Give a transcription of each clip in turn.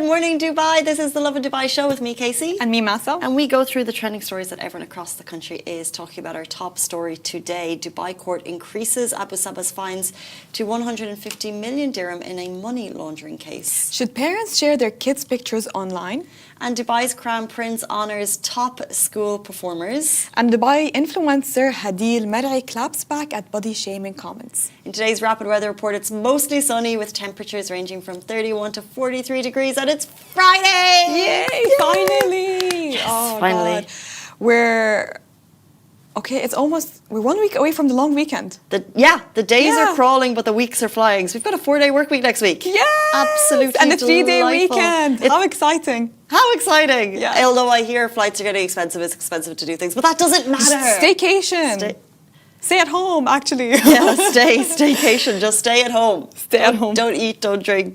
morning, Dubai. This is the Lovin Dubai show with me, Casey. And me, Masa. And we go through the trending stories that everyone across the country is talking about. Our top story today, Dubai court increases Abu Sabah's fines to 150 million dirham in a money laundering case. Should parents share their kids' pictures online? And Dubai's Crown Prince honours top school performers. And Dubai influencer Hadeel Marei claps back at body shaming comments. In today's rapid weather report, it's mostly sunny with temperatures ranging from 31 to 43 degrees, and it's Friday! Yay! Finally! Yes, oh, finally. God. We're 1 week away from the long weekend. The days are crawling, but the weeks are flying. So we've got a 4-day work week next week. Yeah, absolutely, and a 3-day delightful. weekend. How exciting! How exciting! Yeah. Although I hear flights are getting expensive, it's expensive to do things, but that doesn't matter. Staycation. Stay at home, actually. Yeah, staycation. Just stay at home. Stay at home. Don't eat. Don't drink.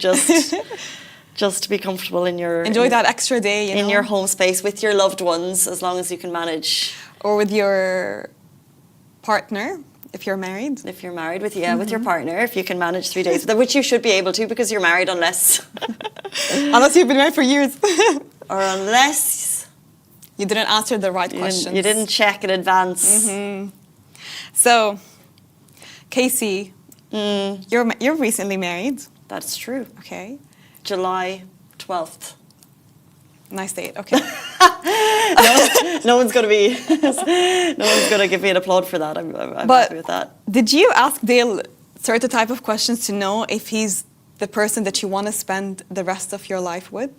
Just be comfortable in your enjoy that extra day. In your home space with your loved ones, as long as you can manage. Or with your partner, if you're married. If you're married, with your partner, if you can manage 3 days, which you should be able to because you're married, unless you've been married for years, or unless you didn't answer the right questions. You didn't check in advance. So, Casey, you're recently married. That's true. Okay. July 12th. Nice date. Okay. No one's gonna give me an applaud for that. I'm happy with that. Did you ask Dale certain type of questions to know if he's the person that you want to spend the rest of your life with?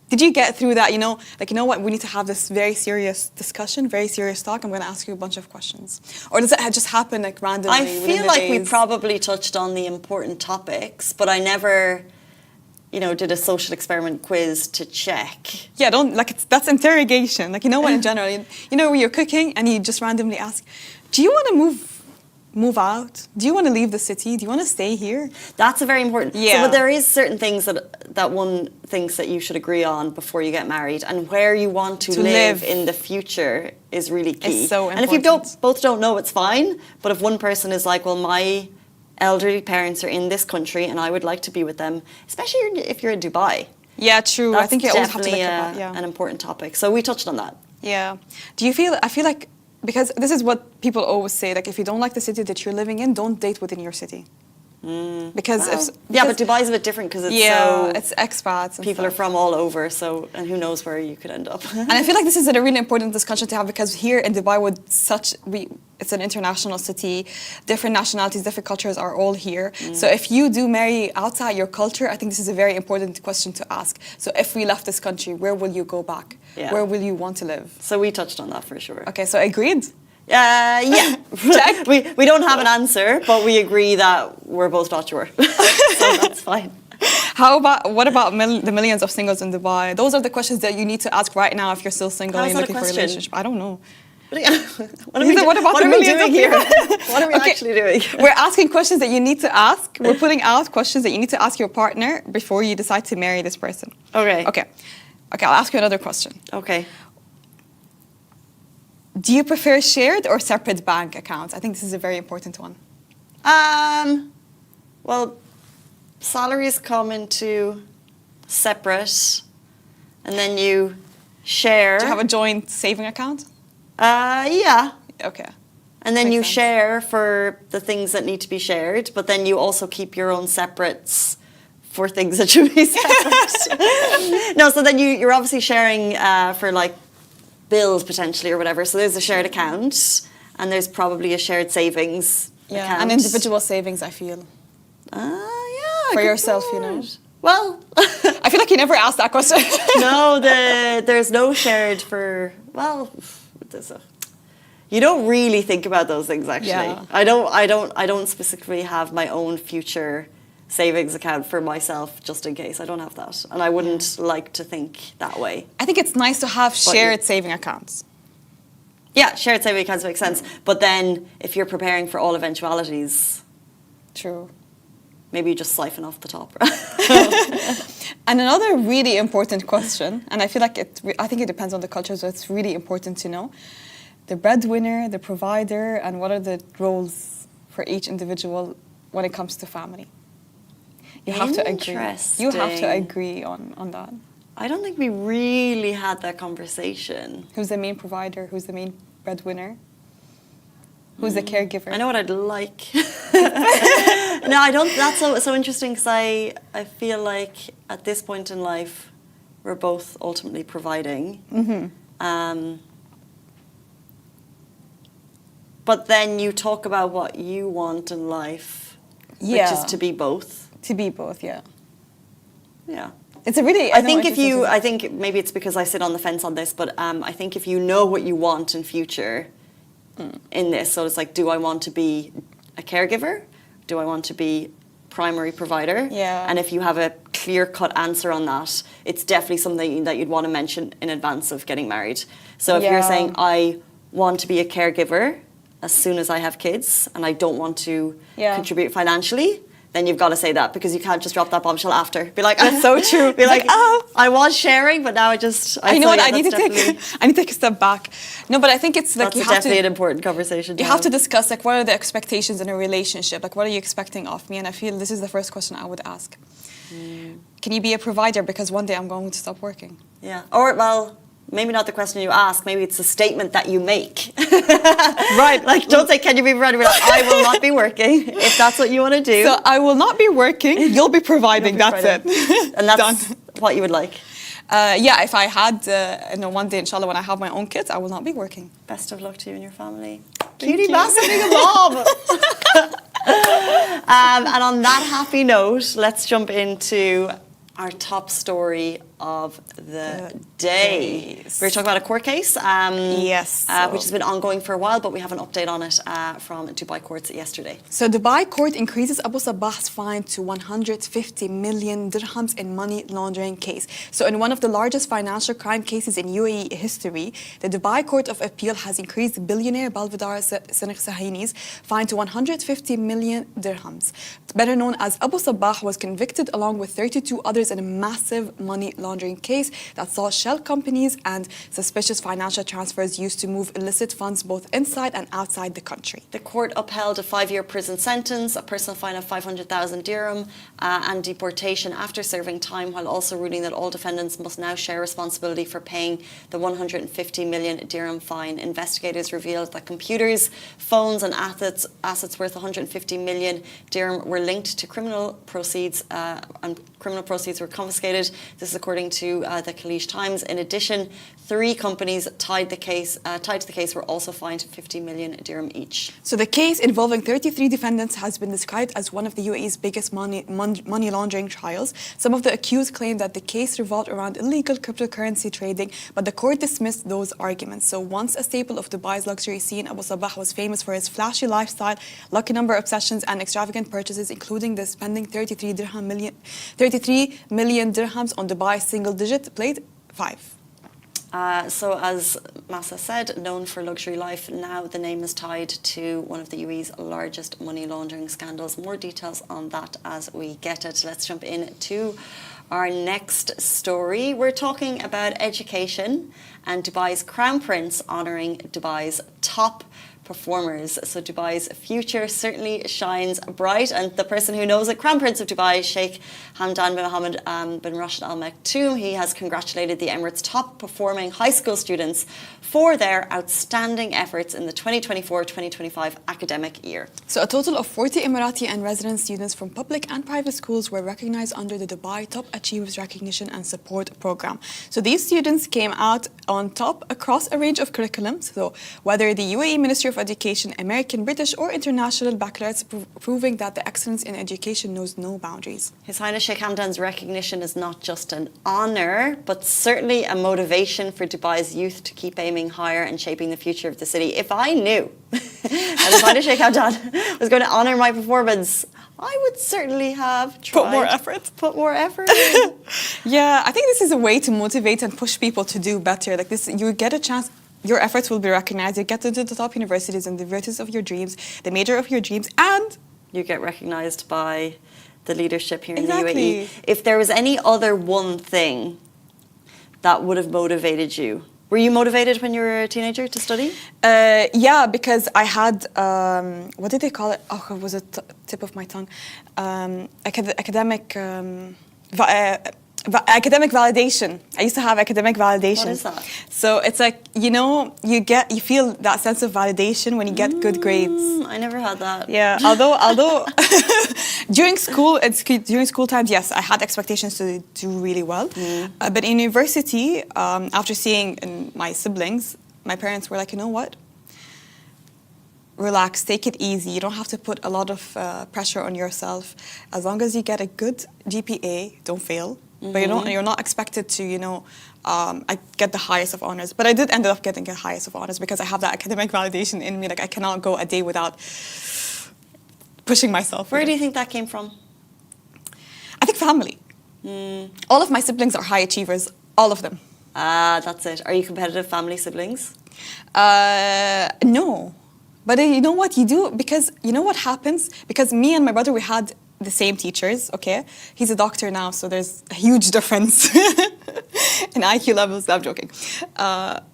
Did you get through that? You know what? We need to have this very serious discussion, very serious talk. I'm going to ask you a bunch of questions. Or does it just happen like randomly? I feel like we probably touched on the important topics, but I never, did a social experiment quiz to check. Yeah, that's interrogation. What, in general, where you're cooking and you just randomly ask, do you want to move out? Do you want to leave the city? Do you want to stay here? That's a very important. Yeah. But there is certain things that one thinks that you should agree on before you get married, and where you want to live in the future is really key. It's so important. And if you both don't know, it's fine. But if one person is like, well, my elderly parents are in this country and I would like to be with them, especially if you're in Dubai. Yeah, true. That's I think you always have to definitely an important topic. So we touched on that. Yeah. I feel like, because this is what people always say, like if you don't like the city that you're living in, don't date within your city. Because but Dubai's a bit different because it's expats. People are from all over, and who knows where you could end up. And I feel like this is a really important discussion to have because here in Dubai, it's an international city, different nationalities, different cultures are all here. So if you do marry outside your culture, I think this is a very important question to ask. So if we left this country, where will you go back? Yeah. Where will you want to live? So we touched on that for sure. Okay, so agreed? Yeah. Check. We don't have an answer, but we agree that we're both not sure. So that's fine. What about the millions of singles in Dubai? Those are the questions that you need to ask right now if you're still single and you're looking for a relationship. I don't know. What are we doing here? What are we actually doing? We're asking questions that you need to ask. We're putting out questions that you need to ask your partner before you decide to marry this person. Okay, I'll ask you another question. Okay. Do you prefer shared or separate bank accounts? I think this is a very important one. Well, salaries come into separate, and then you share. Do you have a joint saving account? Yeah. Okay. And then you sense. share for the things that need to be shared, but then you also keep your own separates for things that should be separate. No, so then you're obviously sharing for like bills potentially or whatever. So there's a shared account, and there's probably a shared savings account. And individual savings, I feel. Yeah. For yourself, Well, I feel like you never asked that question. No, there's no shared for. Well, you don't really think about those things actually. Yeah. I don't specifically have my own future savings account for myself just in case. I don't have that, and I wouldn't like to think that way. I think it's nice to have shared saving accounts. Yeah, shared saving accounts make sense, but then if you're preparing for all eventualities, true, maybe you just siphon off the top. And another really important question, and I feel like I think it depends on the culture, so it's really important to know the breadwinner, the provider, and what are the roles for each individual when it comes to family. You have to agree. You have to agree on that. I don't think we really had that conversation. Who's the main provider? Who's the main breadwinner? Who's the caregiver? I know what I'd like. No, I don't. That's so interesting because I feel like at this point in life, we're both ultimately providing. But then you talk about what you want in life, which is to be both. To be both, yeah. Yeah. It's a really. I think maybe it's because I sit on the fence on this, but I think if you know what you want in future, in this, so it's like, do I want to be a caregiver? Do I want to be primary provider? Yeah. And if you have a clear-cut answer on that, it's definitely something that you'd want to mention in advance of getting married. So if you're saying, I want to be a caregiver as soon as I have kids, and I don't want to contribute financially, then you've got to say that, because you can't just drop that bombshell after. Be like, that's so true. Be like, I was sharing, but now I know what, I need to take a step back. No, but I think it's like that's definitely an important conversation. You have to discuss, like, what are the expectations in a relationship? Like, what are you expecting of me? And I feel this is the first question I would ask. Can you be a provider because one day I'm going to stop working? Yeah. Or, well, maybe not the question you ask, maybe it's a statement that you make. Right. Like, don't say, can you be providing? Like, I will not be working, if that's what you want to do. So I will not be working, you'll be providing, that's it. And that's what you would like. Yeah, if I had, one day, inshallah, when I have my own kids, I will not be working. Best of luck to you and your family. Cutie massive Bob. And on that happy note, let's jump into our top story of the day. We're talking about a court case, yes, which has been ongoing for a while, but we have an update on it from Dubai courts yesterday. So Dubai court increases Abu Sabah's fine to 150 million dirhams in money laundering case. So in one of the largest financial crime cases in UAE history, the Dubai Court of Appeal has increased billionaire Belvedere Saniq Sahini's fine to 150 million dirhams. Better known as Abu Sabah was convicted along with 32 others in a massive money laundering case that saw shell companies and suspicious financial transfers used to move illicit funds both inside and outside the country. The court upheld a 5-year prison sentence, a personal fine of 500,000 dirham, and deportation after serving time, while also ruling that all defendants must now share responsibility for paying the 150 million dirham fine. Investigators revealed that computers, phones and assets worth 150 million dirham were linked to criminal proceeds, and criminal proceeds were confiscated. This is according to the Khaleej Times. In addition, 3 companies tied to the case were also fined 50 million dirham each. So the case involving 33 defendants has been described as one of the UAE's biggest money laundering trials. Some of the accused claim that the case revolved around illegal cryptocurrency trading, but the court dismissed those arguments. So once a staple of Dubai's luxury scene, Abu Sabah was famous for his flashy lifestyle, lucky number obsessions and extravagant purchases, including the spending 33 million dirhams on Dubai's single-digit played 5. So as Massa said, known for luxury life, now the name is tied to one of the UAE's largest money laundering scandals. More details on that as we get it. Let's jump into our next story. We're talking about education and Dubai's Crown Prince honouring Dubai's top performers. So Dubai's future certainly shines bright, and the person who knows it, Crown Prince of Dubai, Sheikh Hamdan bin Mohammed bin Rashid Al Maktoum, he has congratulated the Emirates' top performing high school students for their outstanding efforts in the 2024-2025 academic year. So a total of 40 Emirati and resident students from public and private schools were recognized under the Dubai Top Achievers Recognition and Support Program. So these students came out on top across a range of curriculums. So whether the UAE Ministry of Education, American, British or international baccalaureates, proving that the excellence in education knows no boundaries. His Highness Sheikh Hamdan's recognition is not just an honour, but certainly a motivation for Dubai's youth to keep aiming higher and shaping the future of the city. If I knew that His Highness Sheikh Hamdan was going to honour my performance, I would certainly have tried. Put more effort. Yeah, I think this is a way to motivate and push people to do better. Like this, you get a chance. Your efforts will be recognized. You get into the top universities and the virtues of your dreams, the major of your dreams, and you get recognized by the leadership here in exactly. the UAE. If there was any other one thing that would have motivated you Were you motivated when you were a teenager to study? Yeah, because I had, what did they call it? Oh, it was a tip of my tongue. Academic validation. I used to have academic validation. What is that? So it's like, you know, you feel that sense of validation when you get good grades. I never had that. Yeah, although during school times, yes, I had expectations to do really well. But in university, after seeing my siblings, my parents were like, you know what? Relax, take it easy. You don't have to put a lot of pressure on yourself. As long as you get a good GPA, don't fail. But you're not expected to, you know, I get the highest of honors. But I did end up getting the highest of honors because I have that academic validation in me. Like, I cannot go a day without pushing myself. Where do you think that came from? I think family. All of my siblings are high achievers. All of them. Ah, that's it. Are you competitive family siblings? No. But you know what you do? Because you know what happens? Because me and my brother, we had the same teachers, okay? He's a doctor now, so there's a huge difference in IQ levels. I'm joking.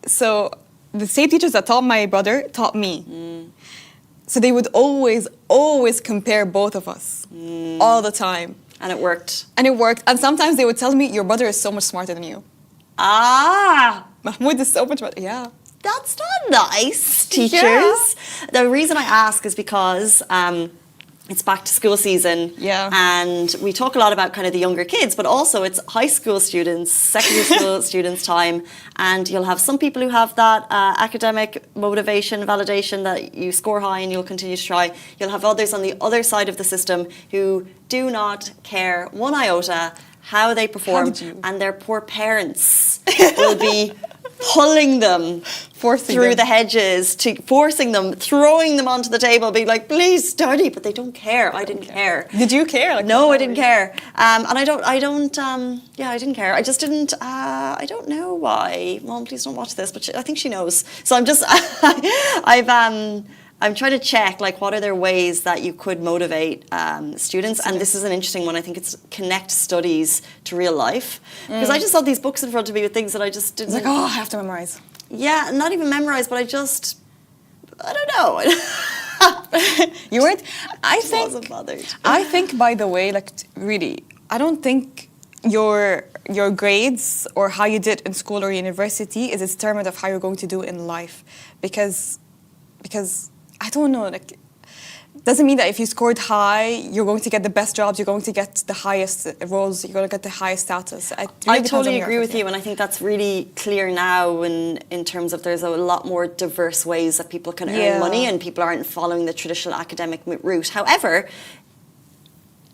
So the same teachers that taught my brother taught me. So they would always compare both of us all the time. And it worked. And it worked. And sometimes they would tell me, your brother is so much smarter than you. Ah! Mahmoud is so much better. Yeah. That's not nice, teachers. Yeah. The reason I ask is because it's back to school season. Yeah. And we talk a lot about kind of the younger kids, but also it's high school students, secondary school students' time. And you'll have some people who have that academic motivation, validation that you score high and you'll continue to try. You'll have others on the other side of the system who do not care one iota how they perform. And their poor parents will be pulling them through the hedges, forcing them, throwing them onto the table, being like, please study, but they don't care. I didn't care. Did you care? Like, no, I didn't care. And I didn't care. I just didn't, I don't know why. Mom, please don't watch this, but I think she knows. So I'm just, I'm trying to check, like, what are there ways that you could motivate students? And this is an interesting one. I think it's connect studies to real life. Because I just had these books in front of me with things that I just didn't... It's like, oh, I have to memorize. Yeah, not even memorize, but I don't know. You weren't... I wasn't bothered. I think, by the way, like, really, I don't think your grades or how you did in school or university is a determinant of how you're going to do in life. Because I don't know, like, doesn't mean that if you scored high, you're going to get the best jobs, you're going to get the highest roles, you're going to get the highest status. I totally agree with you, and I think that's really clear now in terms of there's a lot more diverse ways that people can earn money and people aren't following the traditional academic route. However,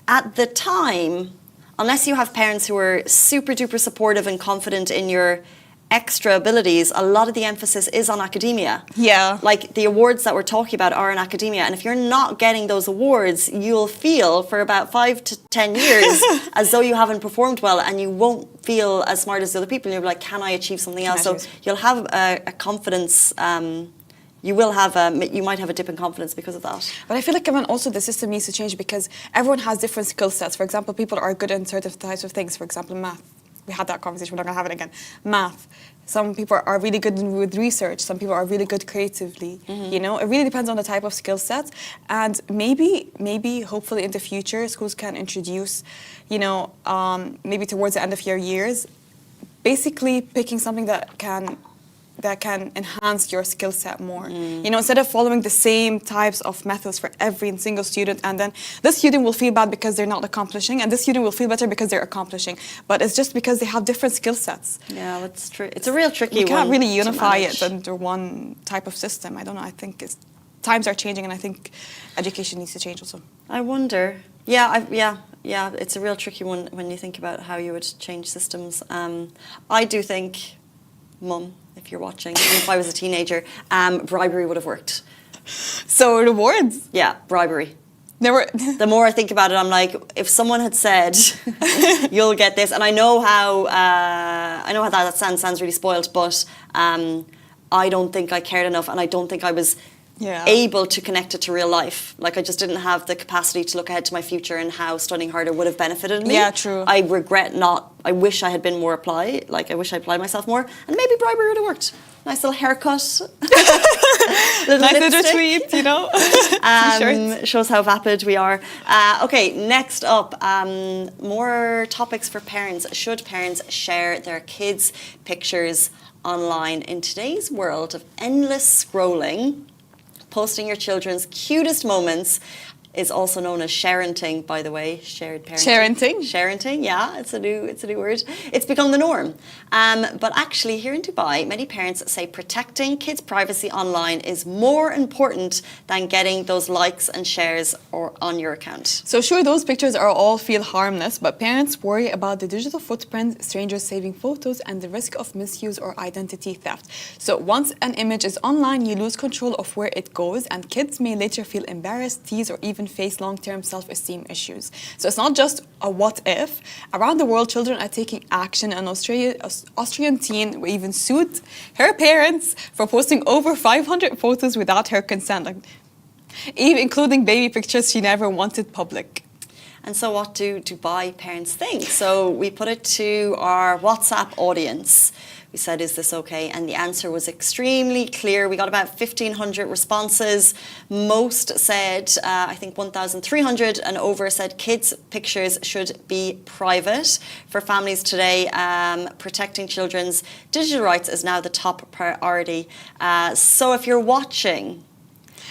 at the time, unless you have parents who are super duper supportive and confident in your extra abilities, a lot of the emphasis is on academia. Yeah. Like, the awards that we're talking about are in academia, and if you're not getting those awards, you'll feel for about 5 to 10 years as though you haven't performed well, and you won't feel as smart as the other people. You'll be like, can I achieve something else? So you'll have a confidence, you might have a dip in confidence because of that. But I feel like, Kevin, also the system needs to change because everyone has different skill sets. For example, people are good in certain types of things, for example, math. We had that conversation, we're not going to have it again. Math. Some people are really good with research. Some people are really good creatively. You know, it really depends on the type of skill set. And maybe, hopefully in the future, schools can introduce, you know, maybe towards the end of your years, basically picking something that can enhance your skill set more. You know, instead of following the same types of methods for every single student, and then this student will feel bad because they're not accomplishing, and this student will feel better because they're accomplishing. But it's just because they have different skill sets. Yeah, that's true. It's a real tricky one. You can't really unify it under one type of system. I don't know. I think times are changing, and I think education needs to change also. I wonder. Yeah, it's a real tricky one when you think about how you would change systems. I do think, Mum, if you're watching, and if I was a teenager, bribery would have worked. So rewards? Yeah, bribery. The more I think about it, I'm like, if someone had said, "You'll get this," and I know how that sounds really spoiled, but I don't think I cared enough, and I don't think I was able to connect it to real life. Like I just didn't have the capacity to look ahead to my future and how studying harder would have benefited me. Yeah, true. I regret not. I wish I had been more applied. Like I wish I applied myself more, and maybe bribery would have worked. Nice little haircut. Nice little tweet, you know. Shows how vapid we are. Okay, next up, more topics for parents. Should parents share their kids' pictures online in today's world of endless scrolling? Posting your children's cutest moments is also known as sharenting, by the way, shared parenting. Sharenting, yeah, it's a new word. It's become the norm. But actually, here in Dubai, many parents say protecting kids' privacy online is more important than getting those likes and shares on your account. So sure, those pictures all feel harmless, but parents worry about the digital footprint, strangers saving photos, and the risk of misuse or identity theft. So once an image is online, you lose control of where it goes, and kids may later feel embarrassed, teased, or even face long-term self-esteem issues. So it's not just a what if. Around the world, children are taking action. An Austrian teen even sued her parents for posting over 500 photos without her consent, even including baby pictures she never wanted public. And so what do Dubai parents think? So we put it to our WhatsApp audience. We said, is this okay? And the answer was extremely clear. We got about 1,500 responses. Most said, I think 1,300 and over said kids' pictures should be private. For families today, protecting children's digital rights is now the top priority. So if you're watching,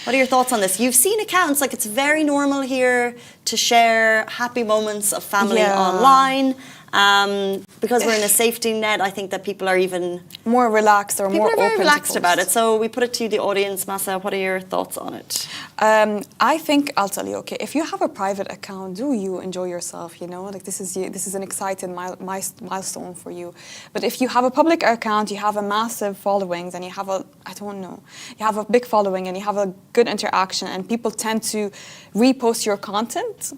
what are your thoughts on this? You've seen accounts, like it's very normal here to share happy moments of family online. Because we're in a safety net, I think that people are even more relaxed or more open. People are very relaxed about it. So we put it to the audience. Masa, what are your thoughts on it? I think I'll tell you. Okay, if you have a private account, do you enjoy yourself? You know, like this is an exciting milestone for you. But if you have a public account, you have a massive followings, and you have you have a big following, and you have a good interaction, and people tend to repost your content.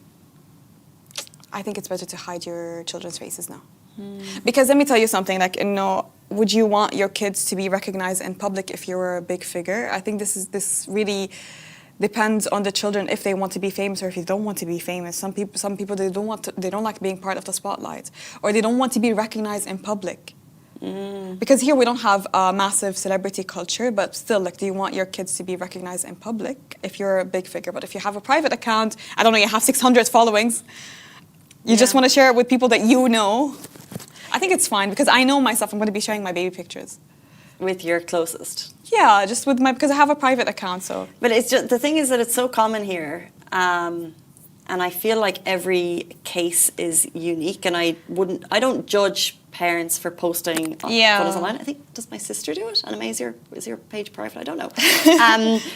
I think it's better to hide your children's faces now. Because let me tell you something, like, you know, would you want your kids to be recognized in public if you were a big figure? I think this really depends on the children if they want to be famous or if they don't want to be famous. Some people they don't like being part of the spotlight, or they don't want to be recognized in public. Because here we don't have a massive celebrity culture, but still, like, do you want your kids to be recognized in public if you're a big figure? But if you have a private account, I don't know, you have 600 followings, you just want to share it with people that you know, I think it's fine, because I know myself, I'm going to be sharing my baby pictures. With your closest? Yeah, just with because I have a private account, so. But it's just, the thing is that it's so common here, and I feel like every case is unique, and I don't judge parents for posting photos online. I think, does my sister do it? Anna, is your page private? I don't know.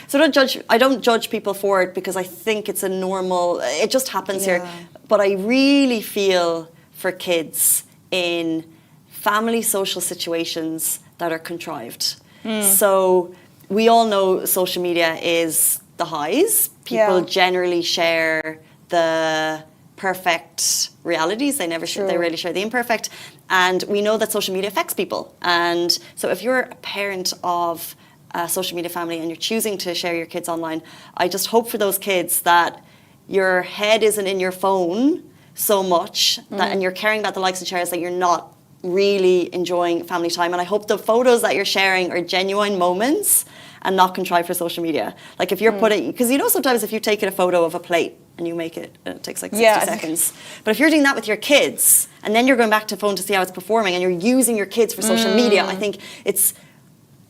So I don't judge people for it, because I think it's a normal, it just happens here. But I really feel for kids in family social situations that are contrived. So we all know social media is the highs. People generally share the perfect realities. They rarely share the imperfect. And we know that social media affects people. And so if you're a parent of a social media family and you're choosing to share your kids online, I just hope for those kids that your head isn't in your phone so much and you're caring about the likes and shares, that you're not really enjoying family time. And I hope the photos that you're sharing are genuine moments and not contrived for social media. Like if you're putting, because you know sometimes if you take a photo of a plate and you make it, and it takes like 60 seconds. But if you're doing that with your kids and then you're going back to phone to see how it's performing and you're using your kids for social media, I think it's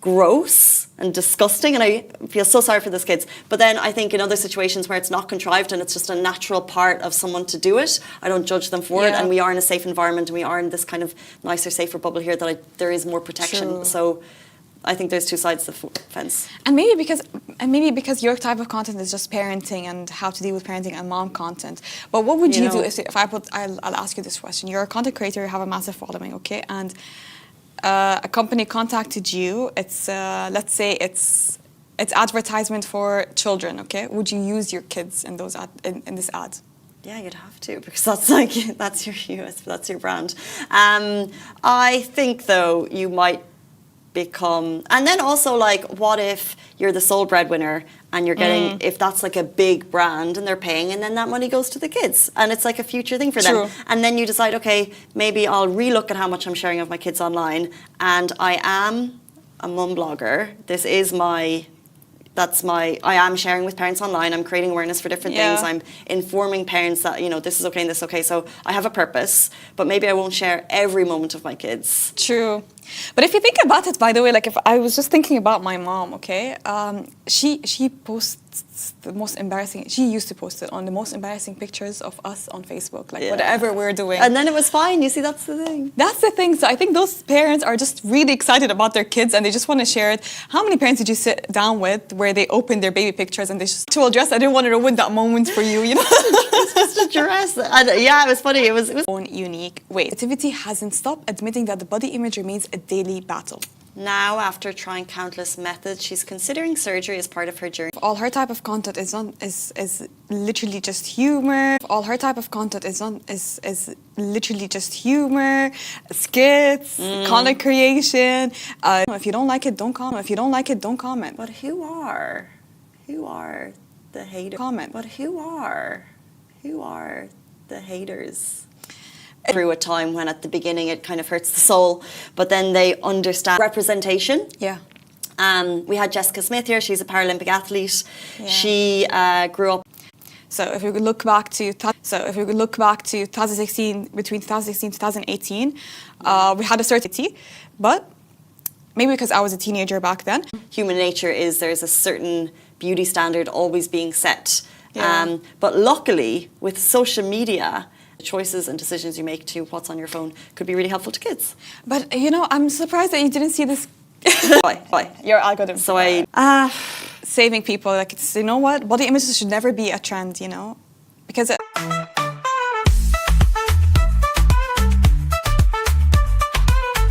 gross and disgusting, and I feel so sorry for those kids. But then I think in other situations where it's not contrived and it's just a natural part of someone to do it, I don't judge them for it, and we are in a safe environment and we are in this kind of nicer, safer bubble here that there is more protection. So I think there's two sides of the fence. And maybe because your type of content is just parenting and how to deal with parenting and mom content. But what would you do if I'll ask you this question. You're a content creator, you have a massive following, okay? And a company contacted you. It's let's say it's advertisement for children. Okay, would you use your kids in those in this ad? Yeah, you'd have to, because that's your brand. I think though you might become, and then also like, what if you're the sole breadwinner and you're getting, if that's like a big brand and they're paying, and then that money goes to the kids and it's like a future thing for them. And then you decide, okay, maybe I'll relook at how much I'm sharing of my kids online, and I am a mum blogger. This is my, I am sharing with parents online. I'm creating awareness for different things. I'm informing parents that, you know, this is okay and this is okay. So I have a purpose, but maybe I won't share every moment of my kids. True. But if you think about it, by the way, like if I was just thinking about my mom, okay, she posts the most embarrassing, she used to post it on the most embarrassing pictures of us on Facebook, like whatever we're doing. And then it was fine. You see, that's the thing. That's the thing. So I think those parents are just really excited about their kids and they just want to share it. How many parents did you sit down with where they open their baby pictures and they just, to dress, I didn't want to ruin that moment for you, you know? It's just a dress. And yeah, it was funny. It was own unique way. Activity hasn't stopped admitting that the body image remains a daily battle. Now, after trying countless methods, she's considering surgery as part of her journey. All her type of content is literally just humor. All her type of content is literally just humor, skits, content creation. If you don't like it, don't comment. If you don't like it, don't comment. But who are the haters? Comment. But who are the haters? Through a time when at the beginning it kind of hurts the soul, but then they understand representation. Yeah. We had Jessica Smith here. She's a Paralympic athlete. Yeah. She grew up. So if we look back to 2016, between 2016 and 2018, we had a certainty, but maybe because I was a teenager back then. Human nature is there's a certain beauty standard always being set. Yeah. But luckily, with social media, choices and decisions you make to what's on your phone could be really helpful to kids. But, you know, I'm surprised that you didn't see this. Why? Your algorithm. So saving people, like, it's, you know what? Body images should never be a trend, you know?